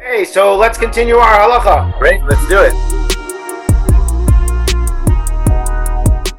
Hey, so let's continue our halacha. Great, let's do it.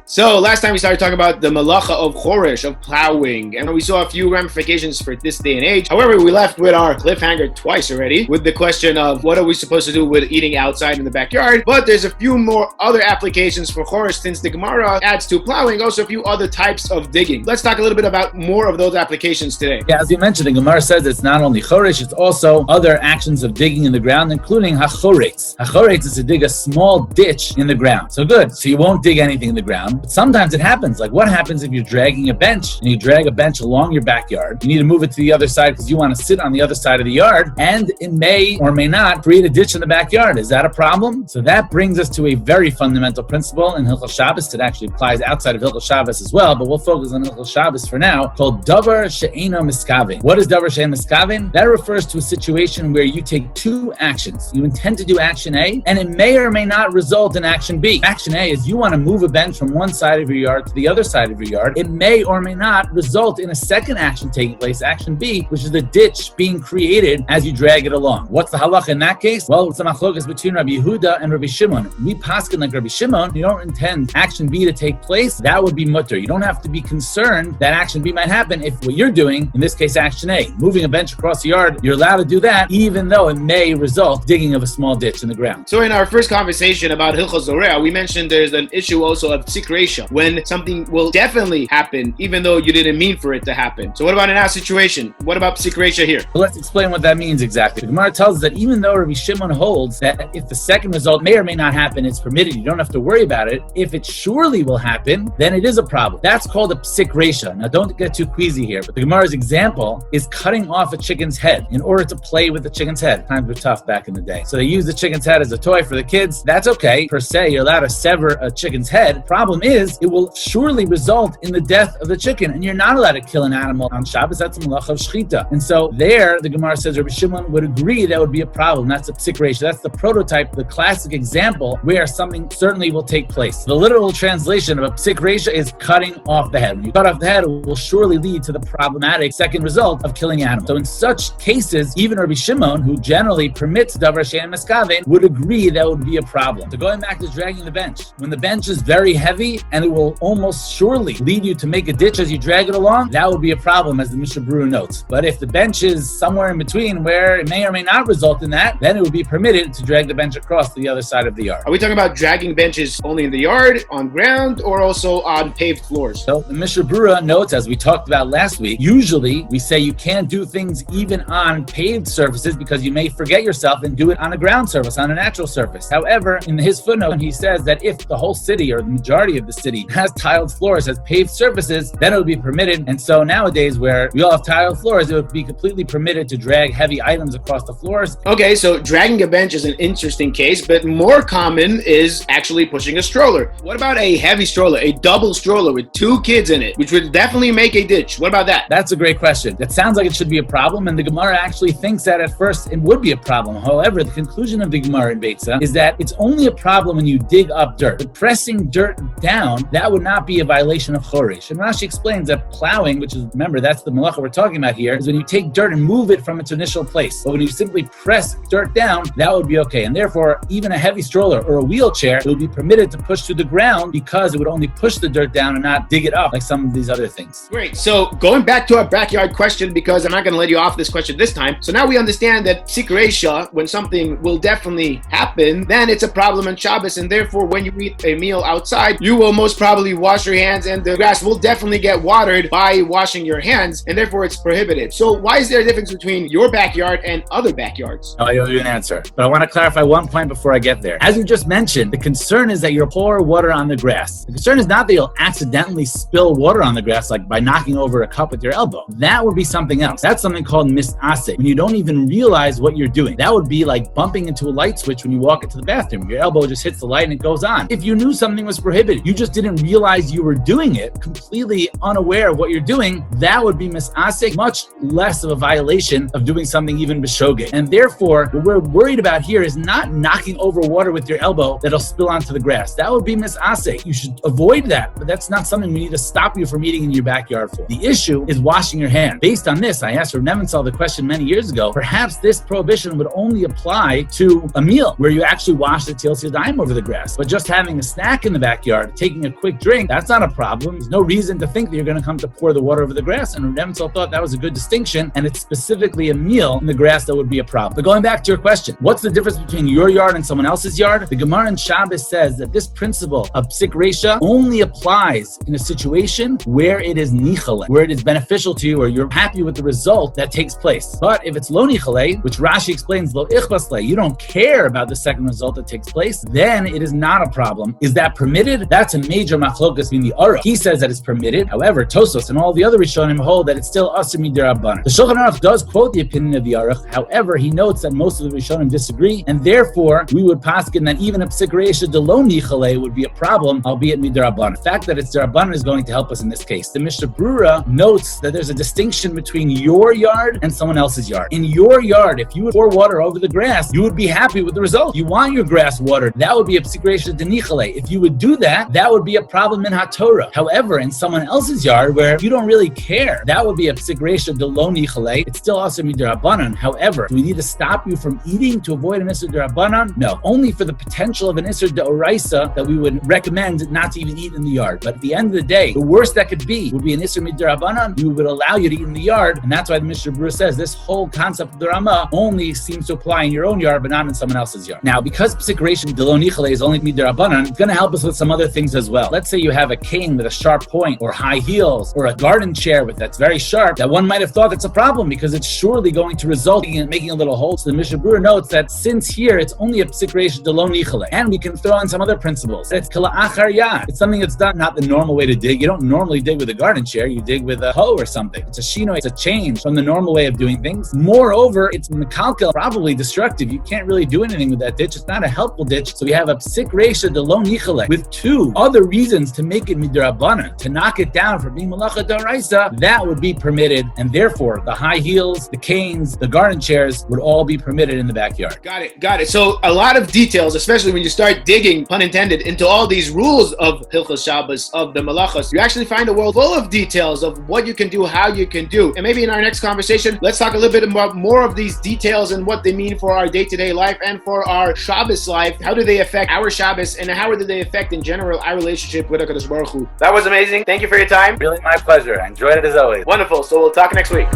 So last time we started talking about the Melacha of Choresh, of plowing, and we saw a few ramifications for this day and age. However, we left with our cliffhanger twice already with the question of what are we supposed to do with eating outside in the backyard. But there's a few more other applications for Choresh since the Gemara adds to plowing also a few other types of digging. Let's talk a little bit about more of those applications today. Yeah, as you mentioned, the Gemara says it's not only Choresh, it's also other actions of digging in the ground, including HaChorez. HaChorez is to dig a small ditch in the ground. So good, so you won't dig anything in the ground. But sometimes it happens. Like what happens if you're dragging a bench and you drag a bench along your backyard? You need to move it to the other side because you want to sit on the other side of the yard, and it may or may not create a ditch in the backyard. Is that a problem? So that brings us to a very fundamental principle in Hilchos Shabbos. It actually applies outside of Hilchos Shabbos as well, but we'll focus on Hilchos Shabbos for now, called Davar Sheino Mitkaven. What is Davar Sheino Mitkaven? That refers to a situation where you take two actions. You intend to do action A, and it may or may not result in action B. Action A is you want to move a bench from one side of your yard to the other side of your yard. It may or may not result in a second action taking place, action B, which is the ditch being created as you drag it along. What's the halacha in that case? Well, it's a machlokes between Rabbi Yehuda and Rabbi Shimon. We paskin like Rabbi Shimon. You don't intend action B to take place, that would be mutter. You don't have to be concerned that action B might happen if what you're doing, in this case action A, moving a bench across the yard, you're allowed to do that even though it may result digging of a small ditch in the ground. So in our first conversation about Hilchos Zorea, we mentioned there's an issue also of Psik Reisha, when something will definitely happen even though you didn't mean for it to happen. So what about in our situation? What about Psik Reisha here? Well, let's explain what that means exactly. The Gemara tells us that even though Rabbi Shimon holds that if the second result may or may not happen, it's permitted, you don't have to worry about it. If it surely will happen, then it is a problem. That's called a Psik Reisha. Now don't get too queasy here, but the Gemara's example is cutting off a chicken's head in order to play with the chicken's head. Times were tough back in the day. So they use the chicken's head as a toy for the kids. That's okay. Per se, you're allowed to sever a chicken's head. Problem is, it will surely result in the death of the chicken, and you're not allowed to kill an animal on Shabbos. That's a Melacha of Shechita. And so there, the Gemara says Rabbi Shimon would agree that would be a problem. That's a Psik Reisha. That's the prototype, the classic example where something certainly will take place. The literal translation of a Psik Reisha is cutting off the head. When you cut off the head, it will surely lead to the problematic second result of killing animals. So in such cases, even Rabbi Shimon, who generally permits Davar Sheino Mitkaven, would agree that would be a problem. So going back to dragging the bench, when the bench is very heavy and it will almost surely lead you to make a ditch as you drag it along, that would be a problem, as the Mishnah Berurah notes. But if the bench is somewhere in between where it may or may not result in that, then it would be permitted to drag the bench across to the other side of the yard. Are we talking about dragging benches only in the yard, on ground, or also on paved floors? So the Mishnah Berurah notes, as we talked about last week, usually we say you can't do things even on paved surfaces because you may forget yourself and do it on a ground surface, on a natural surface. However, in his footnote, he says that if the whole city or the majority of the city has tiled floors, has paved surfaces, then it would be permitted. And so nowadays, where we all have tiled floors, it would be completely permitted to drag heavy items across the floors. Okay, so dragging a bench is an interesting case, but more common is actually pushing a stroller. What about a heavy stroller, a double stroller with two kids in it, which would definitely make a ditch? What about that? That's a great question. That sounds like it should be a problem, and the Gemara actually thinks that at first it would be a problem. However, the conclusion of the Gemara in Beitza is that it's only a problem when you dig up dirt. But pressing dirt down, that would not be a violation of Choresh. And Rashi explains that plowing, which is, remember, that's the Melacha we're talking about here, is when you take dirt and move it from its initial place. But when you simply press dirt down, that would be okay. And therefore, even a heavy stroller or a wheelchair, it would be permitted to push to the ground because it would only push the dirt down and not dig it up like some of these other things. Great. So going back to our backyard question, because I'm not going to let you off this question this time. So now we understand that Psik Reisha, when something will definitely happen, then it's a problem on Shabbos, and therefore when you eat a meal outside, you will most probably wash your hands, and the grass will definitely get watered by washing your hands, and therefore it's prohibited. So why is there a difference between your backyard and other backyards? I'll give you an answer, but I want to clarify one point before I get there. As you just mentioned, the concern is that you'll pour water on the grass. The concern is not that you'll accidentally spill water on the grass, like by knocking over a cup with your elbow. That would be something else. That's something called Mita'asek, when you don't even realize what you're doing. That would be like bumping into a light switch when you walk into the bathroom. Your elbow just hits the light and it goes on. If you knew something was prohibited, you you just didn't realize you were doing it, completely unaware of what you're doing, that would be Mita'asek, much less of a violation of doing something even b'shogeg. And therefore, what we're worried about here is not knocking over water with your elbow that'll spill onto the grass. That would be Mita'asek. You should avoid that, but that's not something we need to stop you from eating in your backyard for. The issue is washing your hands. Based on this, I asked Reuven the question many years ago. Perhaps this prohibition would only apply to a meal where you actually wash the tilsi dime over the grass. But just having a snack in the backyard, taking a quick drink, that's not a problem. There's no reason to think that you're going to come to pour the water over the grass. And Reuven thought that was a good distinction, and it's specifically a meal in the grass that would be a problem. But going back to your question, what's the difference between your yard and someone else's yard? The Gemara in Shabbos says that this principle of Psik Reisha only applies in a situation where it is Nicha, where it is beneficial to you or you're happy with the result that takes place. But if it's lo Nicha, which Rashi explains lo ichbas, you don't care about the second result that takes place, then it is not a problem. Is that permitted? That's a major machlokes in the Aruch. He says that it's permitted. However, Tosos and all the other Rishonim hold that it's still asur midirabbanan. The Shulchan Aruch does quote the opinion of the Aruch. However, he notes that most of the Rishonim disagree, and therefore we would paskin that even a Psik Reisha de lo Nicha would be a problem, albeit midirabbanan. The fact that it's dirabbanan is going to help us in this case. The Mishnah Brura notes that there's a distinction between your yard and someone else's yard. In your yard, if you would pour water over the grass, you would be happy with the result. You want your grass watered. That would be a Psik Reisha de Nicha. If you would do that, that would be a problem in HaTorah. However, in someone else's yard where you don't really care, that would be a Psik Reisha de lo Nicha. It's still also midirabbanan. However, do we need to stop you from eating to avoid an isur d'Rabbanan? No, only for the potential of an isur d'oraisa that we would recommend not to even eat in the yard. But at the end of the day, the worst that could be would be an isur midirabbanan. We would allow you to eat in the yard, and that's why the Mishnah Berurah says this whole concept of the Rama only seems to apply in your own yard, but not in someone else's yard. Now, because Psik Reisha de lo Nicha is only midirabbanan, it's going to help us with some other things as well. Let's say you have a cane with a sharp point, or high heels, or a garden chair that's very sharp, that one might have thought it's a problem because it's surely going to result in making a little hole. So the Mishnah Berurah notes that since here it's only a Psik Reisha de lo Nicha, and we can throw in some other principles. It's k'la'achar yad. It's something that's done not the normal way to dig. You don't normally dig with a garden chair. You dig with a hoe or something. It's a sheino. It's a change from the normal way of doing things. Moreover, it's mekalkel, probably destructive. You can't really do anything with that ditch. It's not a helpful ditch. So we have a Psik Reisha de lo Nicha with two other reasons to make it midirabbanan, to knock it down from being Melacha d'oraisa. That would be permitted, and therefore the high heels, the canes, the garden chairs would all be permitted in the backyard. Got it. So a lot of details, especially when you start digging, pun intended, into all these rules of Hilchos Shabbos, of the Melachos, you actually find a world full of details of what you can do, how you can do. And maybe in our next conversation, let's talk a little bit about more of these details and what they mean for our day-to-day life and for our Shabbos life. How do they affect our Shabbos, and how do they affect in general our relationship with HaKadosh Baruch Hu? That was amazing. Thank you for your time. Really my pleasure. I enjoyed it as always. Wonderful. So we'll talk next week.